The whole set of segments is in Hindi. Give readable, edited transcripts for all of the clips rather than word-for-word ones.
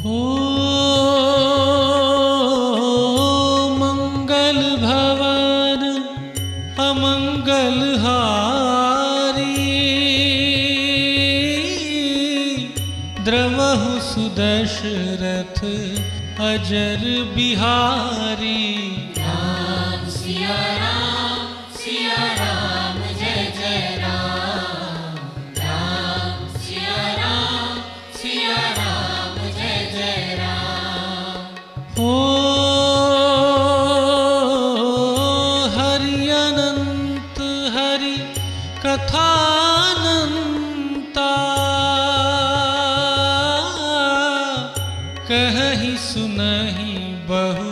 ओ मंगल भवन अमंगल हारी, द्रवहु सुदशरथ अजर बिहारी। राम सिया राम जय जय राम। राम सिया राम जय जय राम। ओ हरि अनंत हरि कथानंता, कहहि सुनहि बहु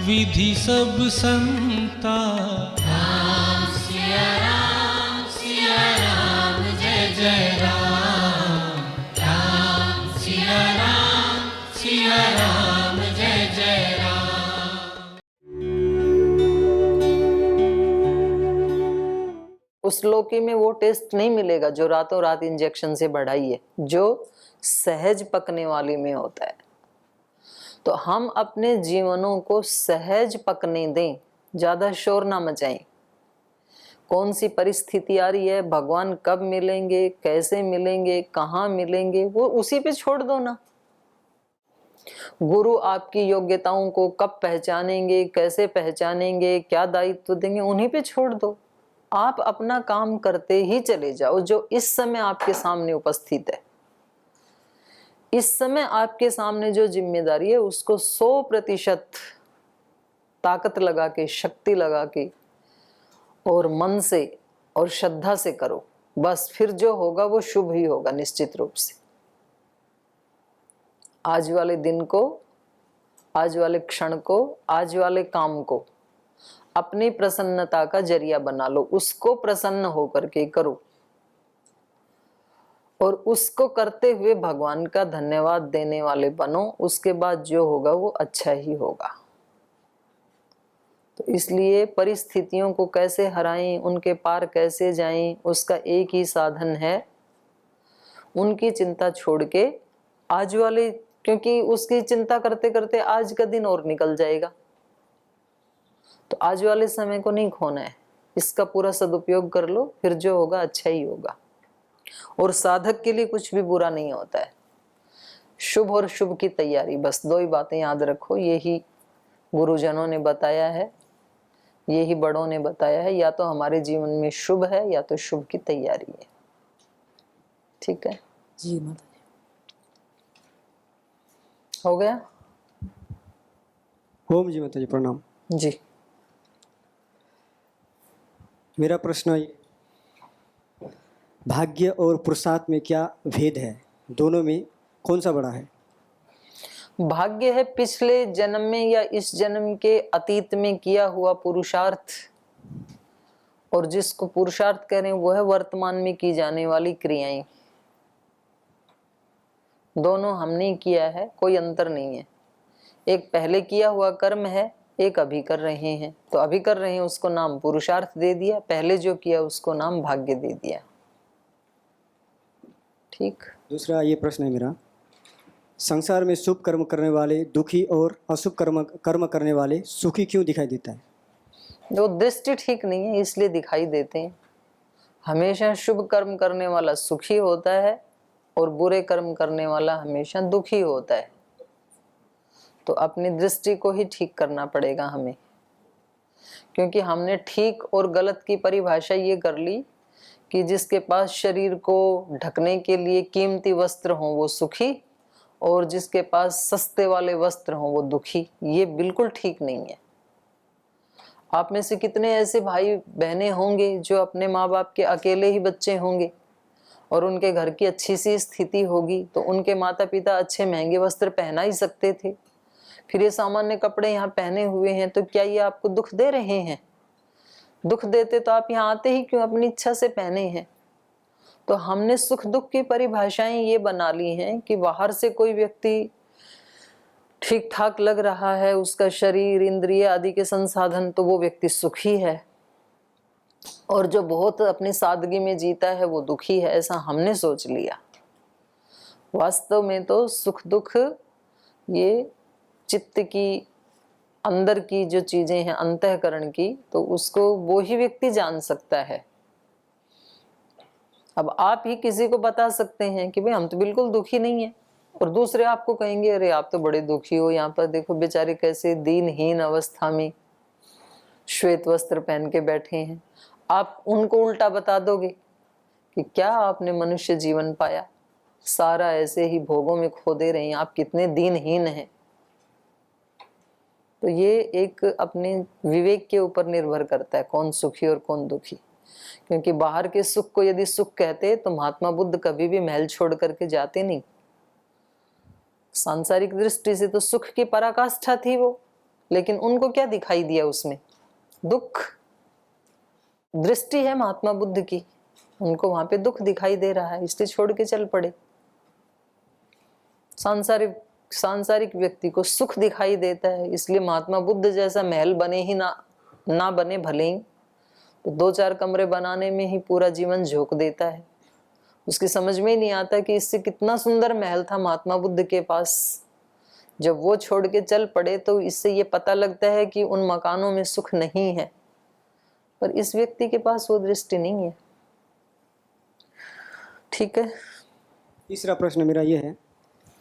विधि सब संता। राम सिया राम जय जय राम। राम सिया राम जय जय राम। उस लोकी में वो टेस्ट नहीं मिलेगा जो रातों रात इंजेक्शन से बढ़ाइए, जो सहज पकने वाली में होता है। तो हम अपने जीवनों को सहज पकने दें, ज्यादा शोर ना मचाएं। कौन सी परिस्थिति आ रही है, भगवान कब मिलेंगे, कैसे मिलेंगे, कहाँ मिलेंगे, वो उसी पे छोड़ दो ना। गुरु आपकी योग्यताओं को कब पहचानेंगे, कैसे पहचानेंगे, क्या दायित्व देंगे, उन्हीं पे छोड़ दो। आप अपना काम करते ही चले जाओ जो इस समय आपके सामने उपस्थित है। इस समय आपके सामने जो जिम्मेदारी है उसको 100% ताकत लगा के, शक्ति लगा के और मन से और श्रद्धा से करो। बस फिर जो होगा वो शुभ ही होगा निश्चित रूप से। आज वाले दिन को, आज वाले क्षण को, आज वाले काम को अपनी प्रसन्नता का जरिया बना लो। उसको प्रसन्न होकर के करो और उसको करते हुए भगवान का धन्यवाद देने वाले बनो। उसके बाद जो होगा वो अच्छा ही होगा। तो इसलिए परिस्थितियों को कैसे हराएं, उनके पार कैसे जाएं, उसका एक ही साधन है, उनकी चिंता छोड़ के आज वाले, क्योंकि उसकी चिंता करते करते आज का दिन और निकल जाएगा। तो आज वाले समय को नहीं खोना है, इसका पूरा सदुपयोग कर लो, फिर जो होगा अच्छा ही होगा। और साधक के लिए कुछ भी बुरा नहीं होता है। शुभ और शुभ की तैयारी, बस दो ही बातें याद रखो। यही गुरुजनों ने बताया है, यही बड़ों ने बताया है। या तो हमारे जीवन में शुभ है या तो शुभ की तैयारी है। ठीक है जी माता जी। हो गया? ओम जी माता जी, प्रणाम जी। मेरा प्रश्न है, भाग्य और पुरुषार्थ में क्या भेद है? दोनों में कौन सा बड़ा है? भाग्य है पिछले जन्म में या इस जन्म के अतीत में किया हुआ पुरुषार्थ, और जिसको पुरुषार्थ कह रहे हैं वो है वर्तमान में की जाने वाली क्रियाएं। दोनों हमने किया है, कोई अंतर नहीं है। एक पहले किया हुआ कर्म है, एक अभी कर रहे हैं। तो अभी कर रहे हैं उसको नाम पुरुषार्थ दे दिया, पहले जो किया उसको नाम भाग्य दे दिया। ठीक। दूसरा ये प्रश्न है मेरा, संसार में शुभ कर्म करने वाले दुखी और अशुभ कर्म करने वाले सुखी क्यों दिखाई देता है? वो दृष्टि ठीक नहीं है इसलिए दिखाई देते हैं। हमेशा शुभ कर्म करने वाला सुखी होता है और बुरे कर्म करने वाला हमेशा दुखी होता है। तो अपनी दृष्टि को ही ठीक करना पड़ेगा हमें, क्योंकि हमने ठीक और गलत की परिभाषा ये कर ली कि जिसके पास शरीर को ढकने के लिए कीमती वस्त्र हों वो सुखी, और जिसके पास सस्ते वाले वस्त्र हों वो दुखी। ये बिल्कुल ठीक नहीं है। आप में से कितने ऐसे भाई बहनें होंगे जो अपने माँ बाप के अकेले ही बच्चे होंगे और उनके घर की अच्छी सी स्थिति होगी, तो उनके माता पिता अच्छे महंगे वस्त्र पहना ही सकते थे, फिर ये सामान्य कपड़े यहाँ पहने हुए हैं। तो क्या ये आपको दुख दे रहे हैं? दुख देते तो आप यहाँ आते ही क्यों, अपनी इच्छा से पहने हैं। तो हमने सुख दुख की परिभाषाएं ये बना ली हैं कि बाहर से कोई व्यक्ति ठीक ठाक लग रहा है, उसका शरीर, इंद्रिय आदि के संसाधन, तो वो व्यक्ति सुखी है, और जो बहुत अपनी सादगी में जीता है वो दुखी है। ऐसा हमने सोच लिया। वास्तव में तो सुख दुख ये चित्त की अंदर की जो चीजें हैं अंतःकरण की, तो उसको वो ही व्यक्ति जान सकता है। अब आप ही किसी को बता सकते हैं कि भाई हम तो बिल्कुल दुखी नहीं है, और दूसरे आपको कहेंगे अरे आप तो बड़े दुखी हो, यहाँ पर देखो बेचारे कैसे दीनहीन अवस्था में श्वेत वस्त्र पहन के बैठे हैं। आप उनको उल्टा बता दोगे कि क्या आपने मनुष्य जीवन पाया, सारा ऐसे ही भोगों में खो दे रहे हैं, आप कितने दीनहीन हैं। तो ये एक अपने विवेक के ऊपर निर्भर करता है कौन सुखी और कौन दुखी। क्योंकि बाहर के सुख को यदि सुख कहते तो महात्मा बुद्ध कभी भी महल छोड़ करके जाते नहीं। सांसारिक दृष्टि से तो सुख की पराकाष्ठा थी वो, लेकिन उनको क्या दिखाई दिया उसमें? दुख। दृष्टि है महात्मा बुद्ध की, उनको वहां पे दुख दिखाई दे रहा है, इसलिए छोड़ के चल पड़े। सांसारिक व्यक्ति को सुख दिखाई देता है, इसलिए महात्मा बुद्ध जैसा महल बने ही ना बने भले ही, तो 2-4 कमरे बनाने में ही पूरा जीवन झोंक देता है। उसकी समझ में ही नहीं आता कि इससे कितना सुंदर महल था महात्मा बुद्ध के पास। जब वो छोड़ के चल पड़े तो इससे ये पता लगता है कि उन मकानों में सुख नहीं है, पर इस व्यक्ति के पास वो दृष्टि नहीं है। ठीक है। तीसरा प्रश्न मेरा ये है,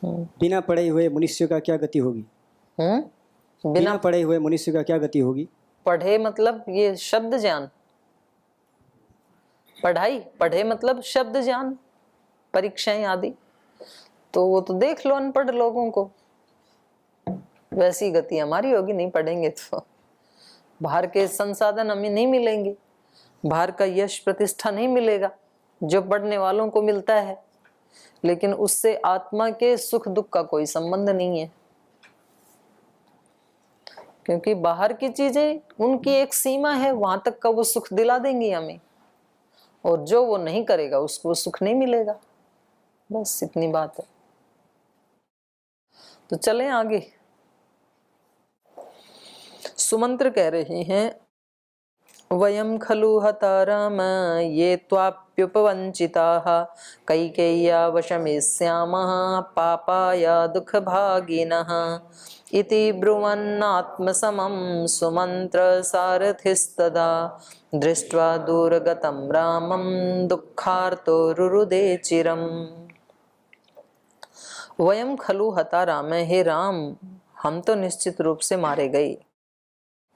बिना पढ़े हुए मनुष्य का क्या गति होगी? बिना पढ़े हुए मनुष्य का क्या गति होगी? पढ़े मतलब ये शब्द ज्ञान, पढ़ाई, पढ़े मतलब शब्द ज्ञान, परीक्षाएं आदि। तो वो तो देख लो अनपढ़ लोगों को, वैसी गति हमारी होगी। नहीं पढ़ेंगे तो बाहर के संसाधन हमें नहीं मिलेंगे, बाहर का यश प्रतिष्ठा नहीं मिलेगा जो पढ़ने वालों को मिलता है, लेकिन उससे आत्मा के सुख दुख का कोई संबंध नहीं है। क्योंकि बाहर की चीजें उनकी एक सीमा है, वहां तक का वो सुख दिला देंगी हमें, और जो वो नहीं करेगा उसको सुख नहीं मिलेगा। बस इतनी बात है। तो चलें आगे। सुमंत्र कह रहे हैं, वयम खलु हता राम ये त्वाप्युपवंचिताः कैकेय्या वशमिष्यामः पापाय दुःखभागिनः इति ब्रुवन्नात्मसमं सुमंत्र सारथिस्तदा दृष्ट्वा दूरगतं रामं दुःखार्तो रुरुदे चिरम्। वयम खलु हता राम, हे राम हम तो निश्चित रूप से मारे गए।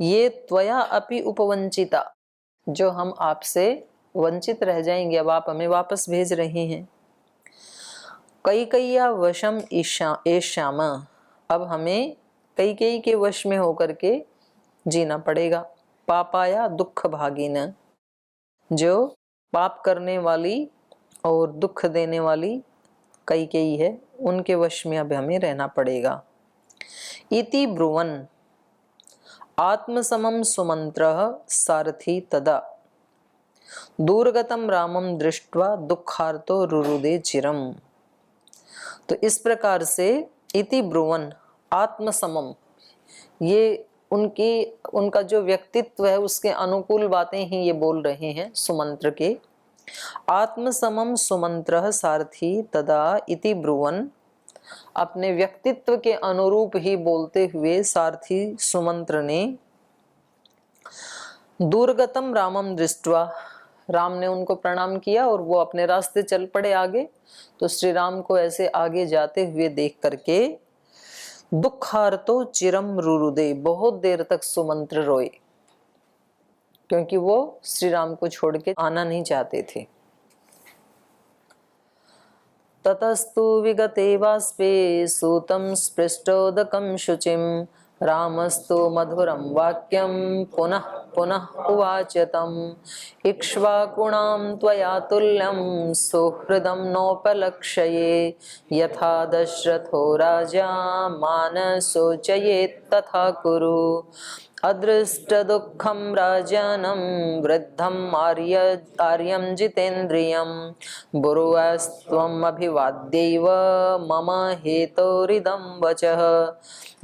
ये त्वया अपि उपवंचिता, जो हम आपसे वंचित रह जाएंगे, अब आप हमें वापस भेज रहे हैं। कैकेय्या वशम एष्याम, अब हमें कैकेयी के वश में होकर के जीना पड़ेगा। पापाया दुख भागिन, जो पाप करने वाली और दुख देने वाली कैकेयी है, उनके वश में अब हमें रहना पड़ेगा। इति ब्रुवन आत्मसमं सुमंत्रः सारथी तदा दूरगतम रामम दृष्ट्वा दुःखार्तो रुरुदे चिरम। तो इस प्रकार से इति ब्रुवन आत्मसमम, ये उनका जो व्यक्तित्व है उसके अनुकूल बातें ही ये बोल रहे हैं सुमंत्र के। आत्मसमम सुमंत्रः सारथी तदा इति ब्रुवन, अपने व्यक्तित्व के अनुरूप ही बोलते हुए सारथी सुमंत्र ने दूरगतम रामम दृष्ट्वा, राम ने उनको प्रणाम किया और वो अपने रास्ते चल पड़े आगे। तो श्री राम को ऐसे आगे जाते हुए देख करके दुःखार्तो चिरम रुरुदे, बहुत देर तक सुमंत्र रोए, क्योंकि वो श्री राम को छोड़ के आना नहीं चाहते थे। ततस्तु विगते वाष्पे सूतं स्पृष्टोदकं शुचिं रामस्तु मधुरं वाक्यं पुनः पुनः उवाच तम् इक्ष्वाकुणां त्वया तुल्यं सुहृदं नोपलक्ष्ये यथा दशरथो राजा मानसोचयेत् तथा कुरु अदृष्टदुःखं राजानं वृद्धं आर्यं जितेन्द्रियं ब्रुवस्त्वम् अभिवाद्यैव मम हेतोरिदं वचः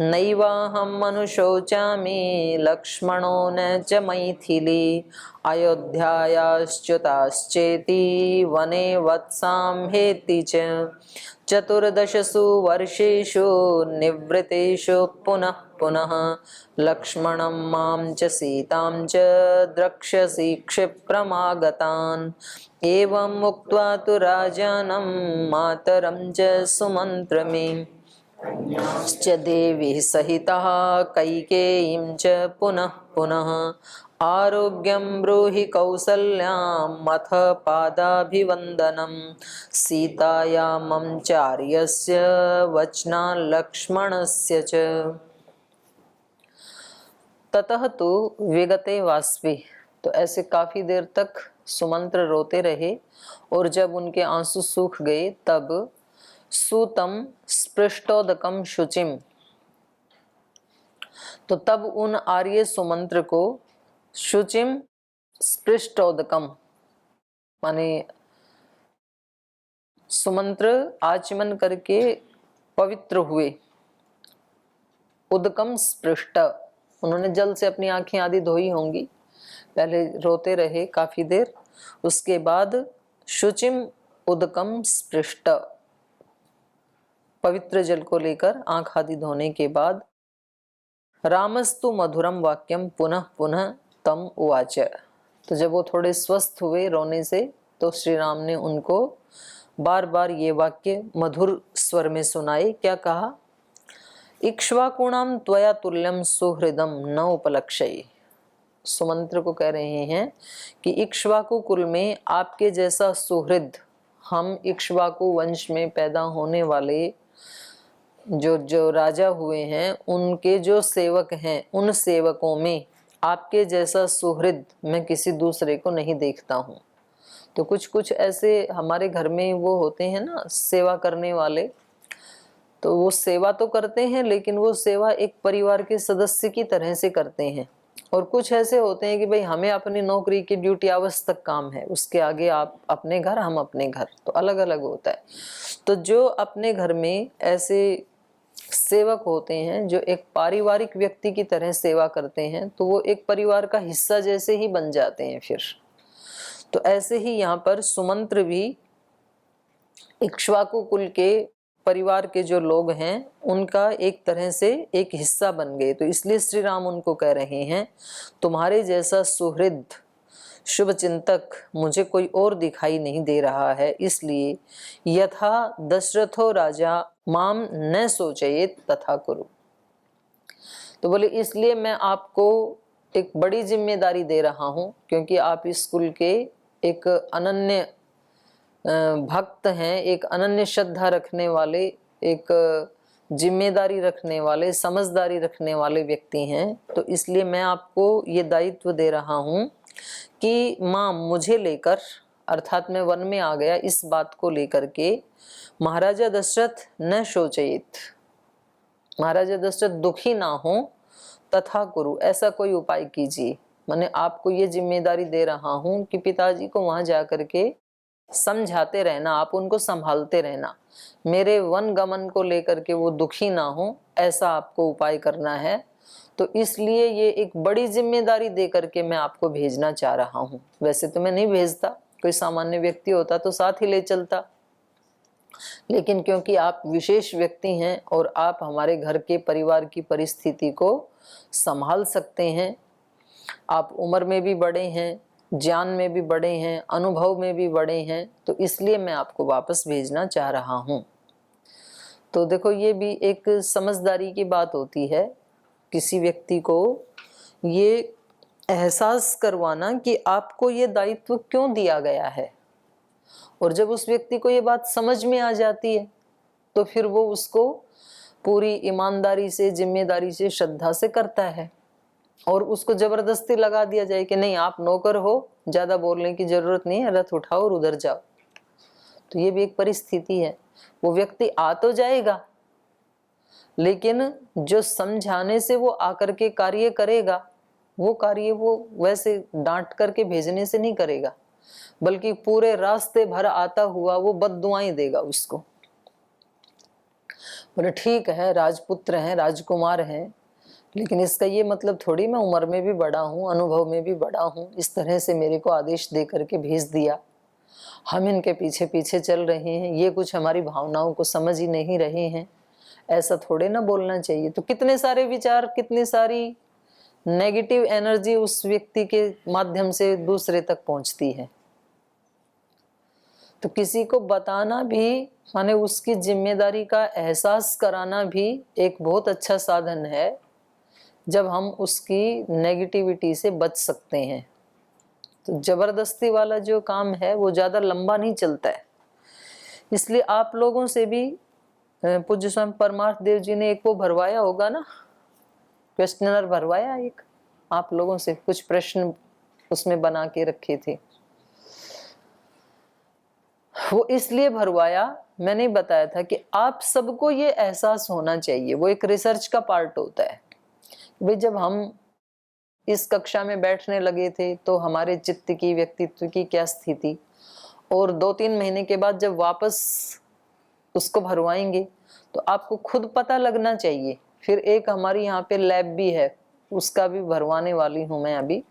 नैवाहं अनुशोचामि लक्ष्मणो न च मैथिली अयोध्यायाश्च्युताश्चेति वने वत्सां हेति च चतुर्दशसु वर्षेषु निवृत्तेषु पुनः पुनः लक्ष्मणं मां च सीतां च द्रक्ष्यसि क्षिप्रमागतान्। एवम् उक्त्वा तु राजानं मातरं च सुमन्त्रमे च देवी सहितः कैकेयीं च पुनः पुनः आरोग्यं ब्रूहि कौसल्याम् अथ पादाभिवन्दनं सीतायामं चार्यस्य वचनान् लक्ष्मणस्य च। ततः तो विगते वास्पि, तो ऐसे काफी देर तक सुमंत्र रोते रहे और जब उनके आंसू सूख गए तब सूतम स्पृष्टोदकम शुचिम, तो तब उन आर्य सुमंत्र को शुचिम स्पृष्टोदकम माने सुमंत्र आचमन करके पवित्र हुए, उदकम स्पृष्ट उन्होंने जल से अपनी आंखें आदि धोई होंगी, पहले रोते रहे काफी देर, उसके बाद शुचिम उदकम स्पृष्ट पवित्र जल को लेकर आंख आदि धोने के बाद रामस्तु मधुरम वाक्यम पुनः पुनः तम उवाच, तो जब वो थोड़े स्वस्थ हुए रोने से तो श्री राम ने उनको बार बार ये वाक्य मधुर स्वर में सुनाए। क्या कहा? इक्ष्वाकुणाम त्वया तुल्यम सुहृदम न उपलक्ष्ये, सुमंत्र को कह रहे हैं कि इक्ष्वाकु कुल में आपके जैसा सुहृद, हम इक्ष्वाकु वंश में पैदा होने वाले जो राजा हुए हैं उनके जो सेवक हैं, उन सेवकों में आपके जैसा सुहृद मैं किसी दूसरे को नहीं देखता हूँ। तो कुछ कुछ ऐसे हमारे घर में वो होते हैं ना सेवा करने वाले, तो वो सेवा तो करते हैं लेकिन वो सेवा एक परिवार के सदस्य की तरह से करते हैं। और कुछ ऐसे होते हैं कि भाई हमें अपनी नौकरी की ड्यूटी आवर्स तक काम है, उसके आगे आप अपने घर, हम अपने घर, तो अलग अलग होता है। तो जो अपने घर में ऐसे सेवक होते हैं जो एक पारिवारिक व्यक्ति की तरह सेवा करते हैं, तो वो एक परिवार का हिस्सा जैसे ही बन जाते हैं फिर। तो ऐसे ही यहाँ पर सुमंत्र भी इक्ष्वाकु कुल के परिवार के जो लोग हैं उनका एक तरह से एक हिस्सा बन गए। तो इसलिए श्री राम उनको कह रहे हैं तुम्हारे जैसा सुहृद शुभ चिंतक मुझे कोई और दिखाई नहीं दे रहा है, इसलिए यथा दशरथो राजा माम न सोचयेत तथा कुरु। तो बोले इसलिए मैं आपको एक बड़ी जिम्मेदारी दे रहा हूँ, क्योंकि आप इस कुल के एक अनन्य भक्त हैं, एक अनन्य श्रद्धा रखने वाले, एक जिम्मेदारी रखने वाले, समझदारी रखने वाले व्यक्ति हैं। तो इसलिए मैं आपको ये दायित्व दे रहा हूँ कि माँ मुझे लेकर, अर्थात मैं वन में आ गया इस बात को लेकर के महाराजा दशरथ न शोचयित, महाराजा दशरथ दुखी ना हो, तथा कुरु ऐसा कोई उपाय कीजिए। मैंने आपको ये जिम्मेदारी दे रहा हूँ कि पिताजी को वहां जाकर के समझाते रहना, आप उनको संभालते रहना, मेरे वन गमन को लेकर के वो दुखी ना हो, ऐसा आपको उपाय करना है। तो इसलिए ये एक बड़ी जिम्मेदारी दे करके मैं आपको भेजना चाह रहा हूँ। वैसे तो मैं नहीं भेजता, कोई सामान्य व्यक्ति होता तो साथ ही ले चलता, लेकिन क्योंकि आप विशेष व्यक्ति हैं और आप हमारे घर के परिवार की परिस्थिति को संभाल सकते हैं, आप उम्र में भी बड़े हैं, ज्ञान में भी बड़े हैं, अनुभव में भी बड़े हैं, तो इसलिए मैं आपको वापस भेजना चाह रहा हूँ। तो देखो ये भी एक समझदारी की बात होती है, किसी व्यक्ति को ये एहसास करवाना कि आपको ये दायित्व क्यों दिया गया है। और जब उस व्यक्ति को ये बात समझ में आ जाती है तो फिर वो उसको पूरी ईमानदारी से, जिम्मेदारी से, श्रद्धा से करता है। और उसको जबरदस्ती लगा दिया जाए कि नहीं आप नौकर हो, ज्यादा बोलने की जरूरत नहीं है, रथ उठाओ और उधर जाओ, तो ये भी एक परिस्थिति है। वो व्यक्ति आ तो जाएगा, लेकिन जो समझाने से वो आकर के कार्य करेगा, वो कार्य वो वैसे डांट करके भेजने से नहीं करेगा, बल्कि पूरे रास्ते भर आता हुआ वो बद्दुआएं देगा उसको। बोले ठीक है, राजपुत्र हैं, राजकुमार हैं, लेकिन इसका ये मतलब थोड़ी मैं उम्र में भी बड़ा हूँ, अनुभव में भी बड़ा हूँ, इस तरह से मेरे को आदेश दे करके भेज दिया। हम इनके पीछे पीछे चल रहे हैं, ये कुछ हमारी भावनाओं को समझ ही नहीं रहे हैं, ऐसा थोड़े ना बोलना चाहिए। तो कितने सारे विचार, कितनी सारी नेगेटिव एनर्जी उस व्यक्ति के माध्यम से दूसरे तक पहुंचती है। तो किसी को बताना भी, माने उसकी जिम्मेदारी का एहसास कराना भी एक बहुत अच्छा साधन है, जब हम उसकी नेगेटिविटी से बच सकते हैं। तो जबरदस्ती वाला जो काम है वो ज़्यादा लंबा नहीं चलता है। इसलिए आप लोगों से भी पूज्य स्वामी परमार्थ देव जी ने एक वो भरवाया होगा ना, क्वेश्चनर भरवाया, एक आप लोगों से कुछ प्रश्न उसमें बना के रखे थे। वो इसलिए भरवाया, मैंने बताया था कि आप सबको ये एहसास होना चाहिए, वो एक रिसर्च का पार्ट होता है। भाई जब हम इस कक्षा में बैठने लगे थे तो हमारे चित्त की, व्यक्तित्व की क्या स्थिति, और 2-3 महीने के बाद जब वापस उसको भरवाएंगे तो आपको खुद पता लगना चाहिए। फिर एक हमारी यहाँ पे लैब भी है, उसका भी भरवाने वाली हूँ मैं अभी,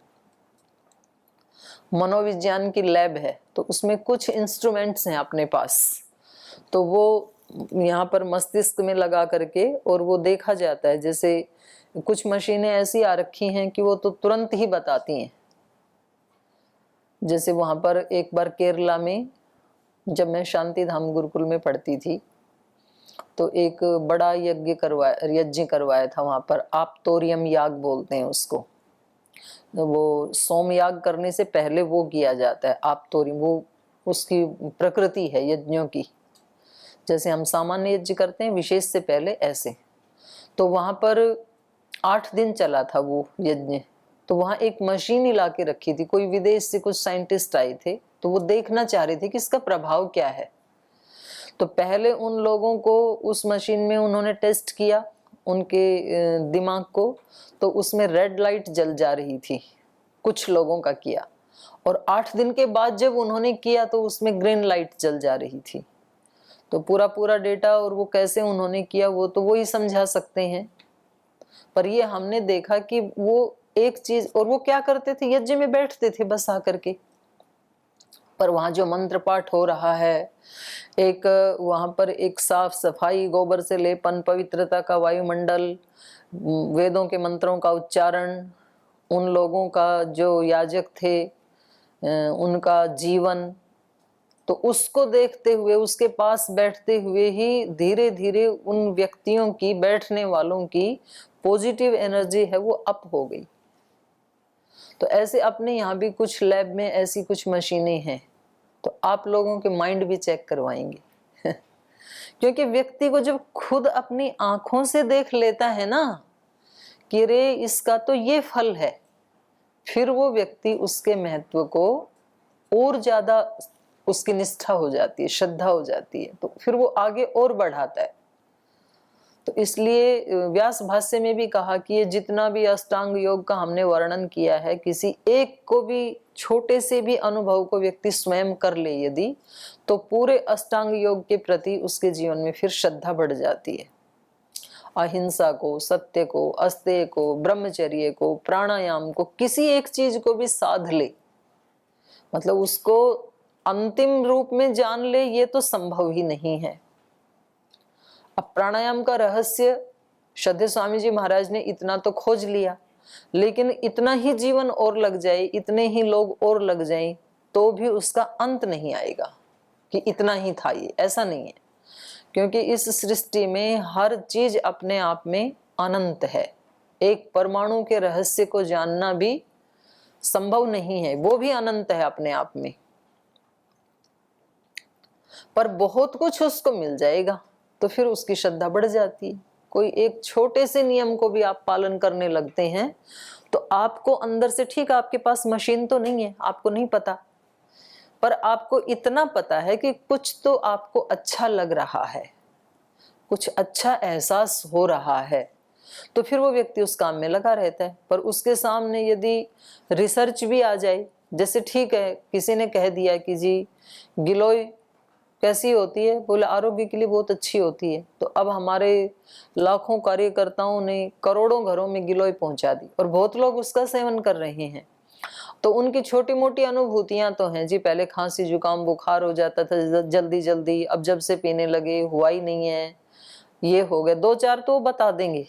मनोविज्ञान की लैब है। तो उसमें कुछ इंस्ट्रूमेंट्स हैं अपने पास, तो वो यहाँ पर मस्तिष्क में लगा करके और वो देखा जाता है। जैसे कुछ मशीनें ऐसी आ रखी हैं कि वो तो तुरंत ही बताती हैं। जैसे वहाँ पर एक बार केरला में जब मैं शांति धाम गुरुकुल में पढ़ती थी तो एक बड़ा यज्ञ करवाया था वहाँ पर, आप्तोरियम याग बोलते हैं उसको। वो सोम याग करने से पहले वो किया जाता है आप्तोरियम, वो उसकी प्रकृति है यज्ञों की। जैसे हम सामान्य यज्ञ करते हैं विशेष से पहले, ऐसे। तो वहाँ पर 8 दिन चला था वो यज्ञ। तो वहाँ एक मशीन ही ला के रखी थी, कोई विदेश से कुछ साइंटिस्ट आए थे, तो वो देखना चाह रहे थे कि इसका प्रभाव क्या है। तो पहले उन लोगों को उस मशीन में उन्होंने टेस्ट किया उनके दिमाग को, तो उसमें रेड लाइट जल जा रही थी, कुछ लोगों का किया। और 8 दिन के बाद जब उन्होंने किया तो उसमें ग्रीन लाइट जल जा रही थी। तो पूरा डेटा और वो कैसे उन्होंने किया वो तो वो ही समझा सकते हैं। पर ये हमने देखा कि वो एक चीज, और वो क्या करते थे, यज्ञ में बैठते थे बस आकर के, पर वहाँ जो मंत्र पाठ हो रहा है, एक वहाँ पर एक साफ सफाई, गोबर से लेपन, पवित्रता का वायुमंडल, वेदों के मंत्रों का उच्चारण, उन लोगों का जो याजक थे उनका जीवन, तो उसको देखते हुए, उसके पास बैठते हुए ही धीरे धीरे उन व्यक्तियों की, बैठने वालों की पॉजिटिव एनर्जी है वो अप हो गई। तो ऐसे अपने यहाँ भी कुछ लैब में ऐसी कुछ मशीनें हैं, तो आप लोगों के माइंड भी चेक करवाएंगे क्योंकि व्यक्ति को जब खुद अपनी आंखों से देख लेता है ना कि रे इसका तो ये फल है, फिर वो व्यक्ति उसके महत्व को और ज्यादा, उसकी निष्ठा हो जाती है, श्रद्धा हो जाती है, तो फिर वो आगे और बढ़ाता है। तो इसलिए व्यास भाष्य में भी कहा कि ये जितना भी अष्टांग योग का हमने वर्णन किया है, किसी एक को भी, छोटे से भी अनुभव को व्यक्ति स्वयं कर ले यदि, तो पूरे अष्टांग योग के प्रति उसके जीवन में फिर श्रद्धा बढ़ जाती है। अहिंसा को, सत्य को, अस्तेय को, ब्रह्मचर्य को, प्राणायाम को, किसी एक चीज को भी साध ले, मतलब उसको अंतिम रूप में जान ले, ये तो संभव ही नहीं है। अब प्राणायाम का रहस्य श्रद्धेय स्वामी जी महाराज ने इतना तो खोज लिया, लेकिन इतना ही जीवन और लग जाए, इतने ही लोग और लग जाएं, तो भी उसका अंत नहीं आएगा कि इतना ही था ये, ऐसा नहीं है। क्योंकि इस सृष्टि में हर चीज अपने आप में अनंत है। एक परमाणु के रहस्य को जानना भी संभव नहीं है, वो भी अनंत है अपने आप में, पर बहुत कुछ उसको मिल जाएगा तो फिर उसकी श्रद्धा बढ़ जाती है। कोई एक छोटे से नियम को भी आप पालन करने लगते हैं तो आपको अंदर से, ठीक आपके पास मशीन तो नहीं है, आपको नहीं पता, पर आपको इतना पता है कि कुछ तो आपको अच्छा लग रहा है, कुछ अच्छा एहसास हो रहा है, तो फिर वो व्यक्ति उस काम में लगा रहता है। पर उसके सामने यदि रिसर्च भी आ जाए, जैसे ठीक है किसी ने कह दिया कि जी गिलोय कैसी होती है, बोले आरोग्य के लिए बहुत अच्छी होती है, तो अब हमारे लाखों कार्यकर्ताओं ने करोड़ों घरों में गिलोय पहुंचा दी और बहुत लोग उसका सेवन कर रहे हैं। तो उनकी छोटी मोटी अनुभूतियां तो हैं जी, पहले खांसी जुकाम बुखार हो जाता था जल्दी जल्दी, अब जब से पीने लगे हुआ ही नहीं है, ये हो गया, 2-4 तो बता देंगे।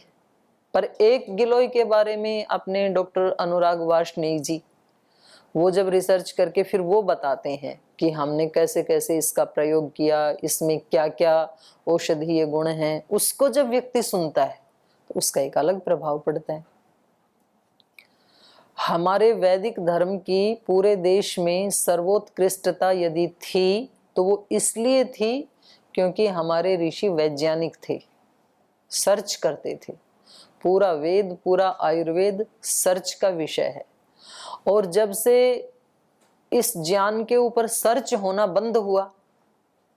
पर एक गिलोय के बारे में अपने डॉक्टर अनुराग वार्ष्णेय जी, वो जब रिसर्च करके फिर वो बताते हैं कि हमने कैसे कैसे इसका प्रयोग किया, इसमें क्या क्या औषधीय गुण हैं, उसको जब व्यक्ति सुनता है तो उसका एक अलग प्रभाव पड़ता है। हमारे वैदिक धर्म की पूरे देश में सर्वोत्कृष्टता यदि थी तो वो इसलिए थी क्योंकि हमारे ऋषि वैज्ञानिक थे, सर्च करते थे। पूरा वेद, पूरा आयुर्वेद सर्च का विषय है। और जब से इस ज्ञान के ऊपर सर्च होना बंद हुआ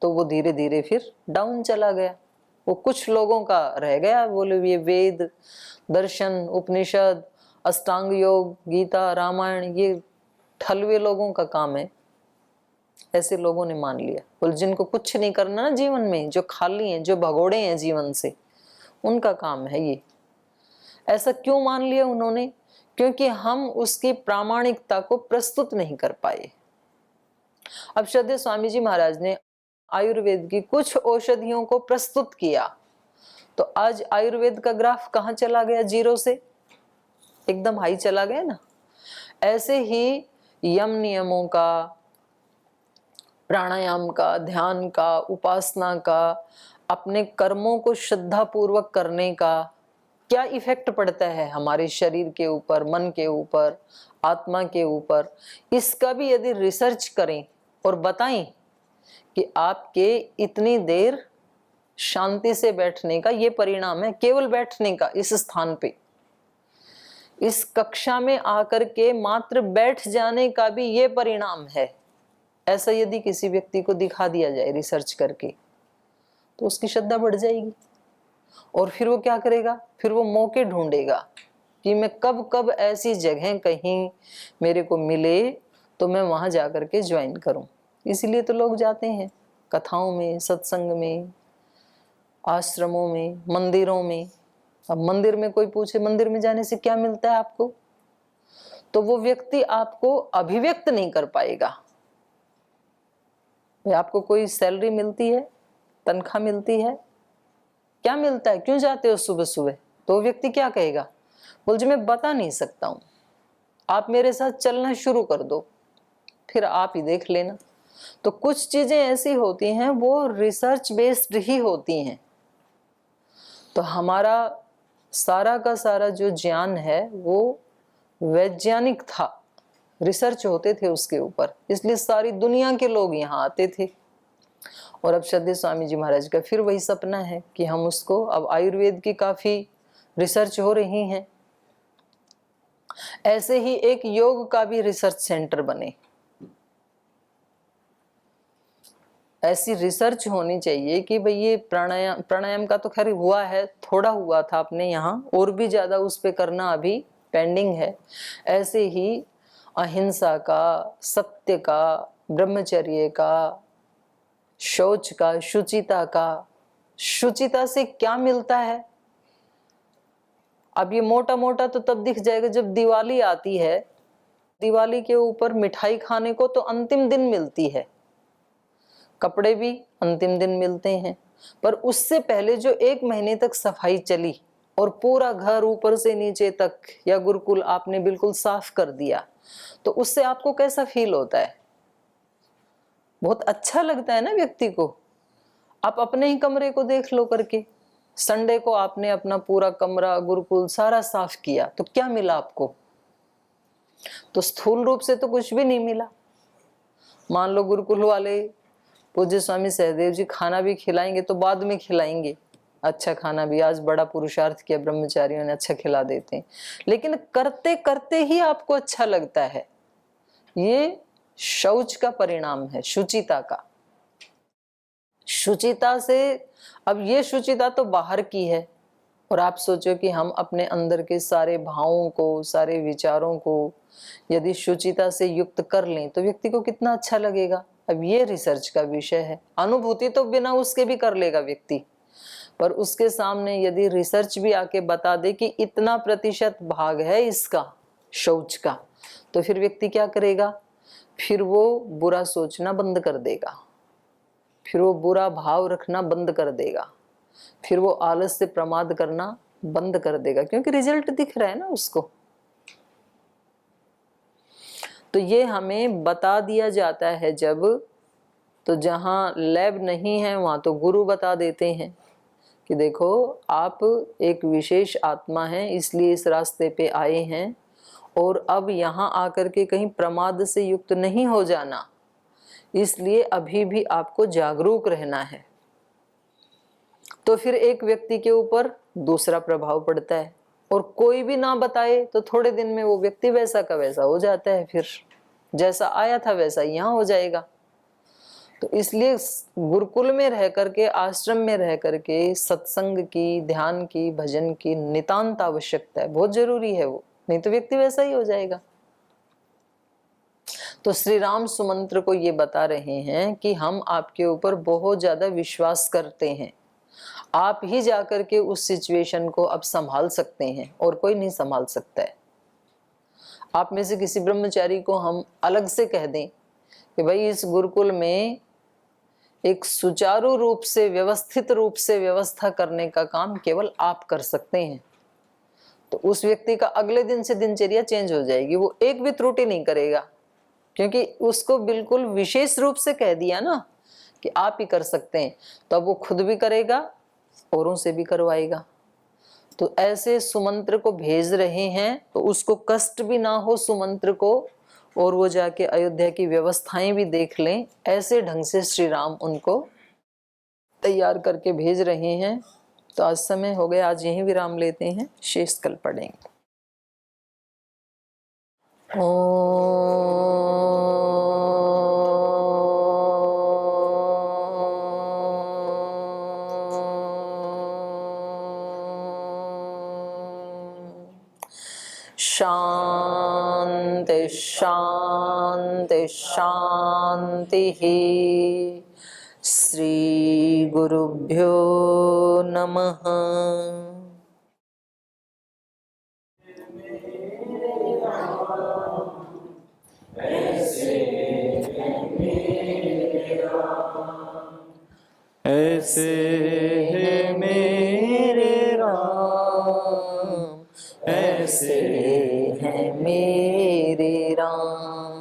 तो वो धीरे धीरे फिर डाउन चला गया। वो कुछ लोगों का रह गया, बोले ये वेद, दर्शन, उपनिषद, अष्टांग योग, गीता, रामायण, ये ठलवे लोगों का काम है। ऐसे लोगों ने मान लिया, बोले जिनको कुछ नहीं करना ना जीवन में, जो खाली हैं, जो भगोड़े हैं जीवन से, उनका काम है ये। ऐसा क्यों मान लिया उन्होंने? क्योंकि हम उसकी प्रामाणिकता को प्रस्तुत नहीं कर पाए। अब श्रद्धेय स्वामी जी महाराज ने आयुर्वेद की कुछ औषधियों को प्रस्तुत किया तो आज आयुर्वेद का ग्राफ कहाँ चला गया? 0 से एकदम हाई चला गया ना। ऐसे ही यम नियमों का, प्राणायाम का, ध्यान का, उपासना का, अपने कर्मों को श्रद्धा पूर्वक करने का क्या इफेक्ट पड़ता है हमारे शरीर के ऊपर, मन के ऊपर, आत्मा के ऊपर, इसका भी यदि रिसर्च करें और बताएं कि आपके इतनी देर शांति से बैठने का ये परिणाम है, केवल बैठने का, इस स्थान पे, इस कक्षा में आकर के मात्र बैठ जाने का भी ये परिणाम है, ऐसा यदि किसी व्यक्ति को दिखा दिया जाए रिसर्च करके तो उसकी श्रद्धा बढ़ जाएगी। और फिर वो क्या करेगा? फिर वो मौके ढूंढेगा कि मैं कब कब ऐसी जगह कहीं मेरे को मिले तो मैं वहां जाकर के ज्वाइन करूं। इसीलिए तो लोग जाते हैं कथाओं में, सत्संग में, आश्रमों में, मंदिरों में। अब मंदिर में कोई पूछे मंदिर में जाने से क्या मिलता है आपको, तो वो व्यक्ति आपको अभिव्यक्त नहीं कर पाएगा। आपको कोई सैलरी मिलती है, तनख्वाह मिलती है, क्या मिलता है, क्यों जाते हो सुबह सुबह? तो व्यक्ति क्या कहेगा? बोल जी मैं बता नहीं सकता हूं, आप मेरे साथ चलना शुरू कर दो, फिर आप ही देख लेना। तो कुछ चीजें ऐसी होती हैं वो रिसर्च बेस्ड ही होती हैं। तो हमारा सारा का सारा जो ज्ञान है वो वैज्ञानिक था, रिसर्च होते थे उसके ऊपर, इसलिए सारी दुनिया के लोग यहाँ आते थे। और अब श्रद्धेय स्वामी जी महाराज का फिर वही सपना है कि हम उसको, अब आयुर्वेद की काफी रिसर्च हो रही हैं, ऐसे ही एक योग का भी रिसर्च सेंटर बने। ऐसी रिसर्च होनी चाहिए कि भाई ये प्राणायाम का तो खैर हुआ है, थोड़ा हुआ था अपने यहाँ, और भी ज्यादा उस पे करना अभी पेंडिंग है। ऐसे ही अहिंसा का, सत्य का, ब्रह्मचर्य का, शौच का, शुचिता का। शुचिता से क्या मिलता है? अब ये मोटा मोटा तो तब दिख जाएगा जब दिवाली आती है। दिवाली के ऊपर मिठाई खाने को तो अंतिम दिन मिलती है, कपड़े भी अंतिम दिन मिलते हैं, पर उससे पहले जो 1 महीने तक सफाई चली और पूरा घर ऊपर से नीचे तक या गुरुकुल आपने बिल्कुल साफ कर दिया, तो उससे आपको कैसा फील होता है? बहुत अच्छा लगता है ना व्यक्ति को। आप अपने ही कमरे को देख लो करके, संडे को आपने अपना पूरा कमरा, गुरुकुल सारा साफ किया, तो क्या मिला आपको? तो स्थूल रूप से तो कुछ भी नहीं मिला। मान लो गुरुकुल वाले पूज्य स्वामी सहदेव जी खाना भी खिलाएंगे तो बाद में खिलाएंगे, अच्छा खाना भी, आज बड़ा पुरुषार्थ किया ब्रह्मचारियों ने, अच्छा खिला देते हैं, लेकिन करते करते ही आपको अच्छा लगता है। ये शौच का परिणाम है, शुचिता का। शुचिता से, अब ये शुचिता तो बाहर की है, और आप सोचो कि हम अपने अंदर के सारे भावों को, सारे विचारों को यदि शुचिता से युक्त कर लें तो व्यक्ति को कितना अच्छा लगेगा। अब ये रिसर्च का विषय है। अनुभूति तो बिना उसके भी कर लेगा व्यक्ति, पर उसके सामने यदि रिसर्च भी आके बता दे कि इतना प्रतिशत भाग है इसका शौच का, तो फिर व्यक्ति क्या करेगा? फिर वो बुरा सोचना बंद कर देगा, फिर वो बुरा भाव रखना बंद कर देगा, फिर वो आलस से प्रमाद करना बंद कर देगा, क्योंकि रिजल्ट दिख रहा है ना उसको। तो ये हमें बता दिया जाता है जब, तो जहाँ लैब नहीं है वहाँ तो गुरु बता देते हैं कि देखो आप एक विशेष आत्मा हैं, इसलिए इस रास्ते पे आए हैं, और अब यहाँ आकर के कहीं प्रमाद से युक्त नहीं हो जाना, इसलिए अभी भी आपको जागरूक रहना है। तो फिर एक व्यक्ति के ऊपर दूसरा प्रभाव पड़ता है, और कोई भी ना बताए तो थोड़े दिन में वो व्यक्ति वैसा का वैसा हो जाता है, फिर जैसा आया था वैसा यहाँ हो जाएगा। तो इसलिए गुरुकुल में रह करके, आश्रम में रह करके सत्संग की, ध्यान की, भजन की नितांत आवश्यकता है, बहुत जरूरी है वो, नहीं तो व्यक्ति वैसा ही हो जाएगा। तो श्री राम सुमंत्र को ये बता रहे हैं कि हम आपके ऊपर बहुत ज्यादा विश्वास करते हैं, आप ही जाकर के उस सिचुएशन को अब संभाल सकते हैं और कोई नहीं संभाल सकता है। आप में से किसी ब्रह्मचारी को हम अलग से कह दें कि भाई इस गुरुकुल में एक सुचारू रूप से, व्यवस्थित रूप से व्यवस्था करने का काम केवल आप कर सकते हैं, तो उस व्यक्ति का अगले दिन से दिनचर्या चेंज हो जाएगी, वो एक भी त्रुटि नहीं करेगा, क्योंकि उसको बिल्कुल विशेष रूप से कह दिया ना कि आप ही कर सकते हैं, तो अब वो खुद भी करेगा, औरों से भी करवाएगा। तो ऐसे सुमंत्र को भेज रहे हैं तो उसको कष्ट भी ना हो सुमंत्र को, और वो जाके अयोध्या की व्यवस्थाएं भी देख लें, ऐसे ढंग से श्री राम उनको तैयार करके भेज रहे हैं। तो आज समय हो गया, आज यहीं विराम लेते हैं, शेष कल पढ़ेंगे। शांति शांति शांति ही। श्री गुरुभ्यो नमः। ऐसे है मेरे राम, ऐसे है मेरे राम,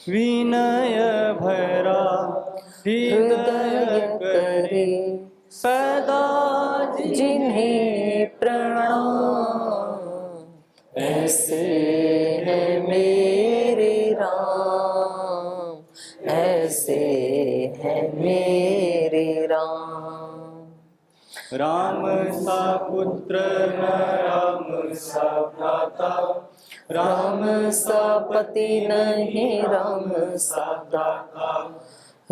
विनय भरा हृदय करे सदा जिन्हें प्रणाम। ऐसे है मेरे राम, ऐसे है मेरे राम। राम सा पुत्र न राम सा भ्राता, राम सा पति नहीं राम सा दाता,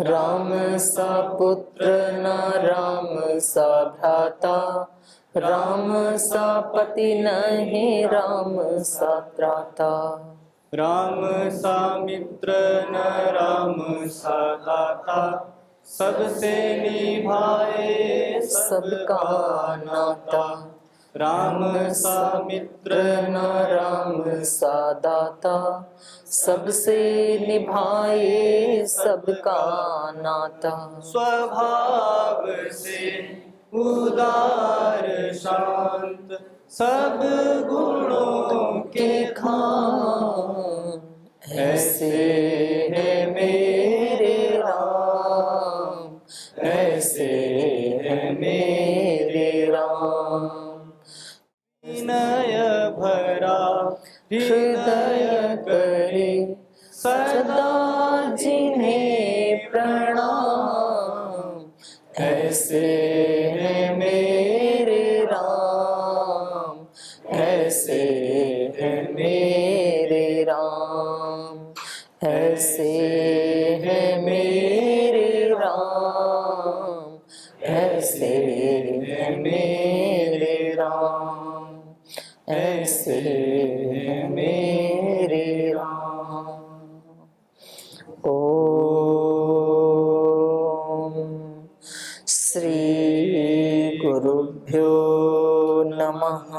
राम सा पुत्र न राम सा भ्राता, राम सा पति नहीं राम सा त्राता, राम सा मित्र न राम सा दाता, सबसे निभाए सबका नाता। राम सा मित्र न राम सा दाता, सबसे निभाए सबका नाता। स्वभाव से उदार शांत, सब गुणों के खान। ऐसे है मेरे राम, ऐसे है मेरे राम। विनय भरा हृदय करे सदा जिन्हें प्रणाम। ऐसे है मेरे राम, ऐसे है मेरे राम, ऐसे है मेरे राम, ऐसे है मेरे राम, ऐसे है मेरे राम। ओम श्री गुरुभ्यो नमः।